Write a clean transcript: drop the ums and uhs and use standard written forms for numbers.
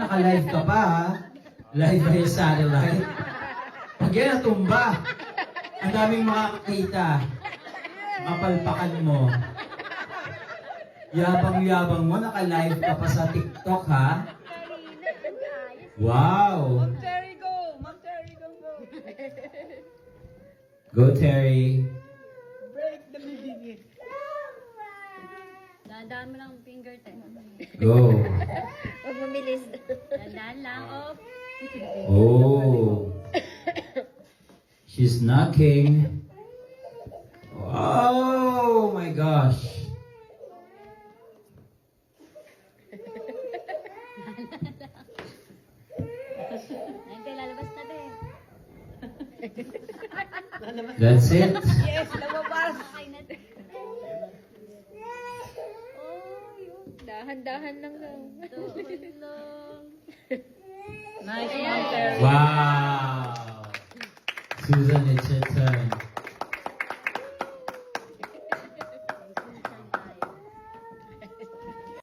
naka-live ka pa ha. Live via satellite. Pag yan natumba, ang daming makakakita. Mapalpakan mo. Yabang-yabang mo, naka-live ka pa sa TikTok ha. Wow! Ma'am Terry, go! Ma'am Terry, go! Go, Terry. Break the music. Dahan-dahan mo lang ang finger, te. Go. Huwag mamilis. Dahan-dahan lang, oh. Oh. She's knocking. Oh my gosh. Ayun, te, lalabas na, te. That's it. Yes, lumabas! Okay na, te. Oh, yun. Dahan-dahan lang daw. Dahan lang. Nice, Ma'am Terry. Wow. Susan, it's your turn.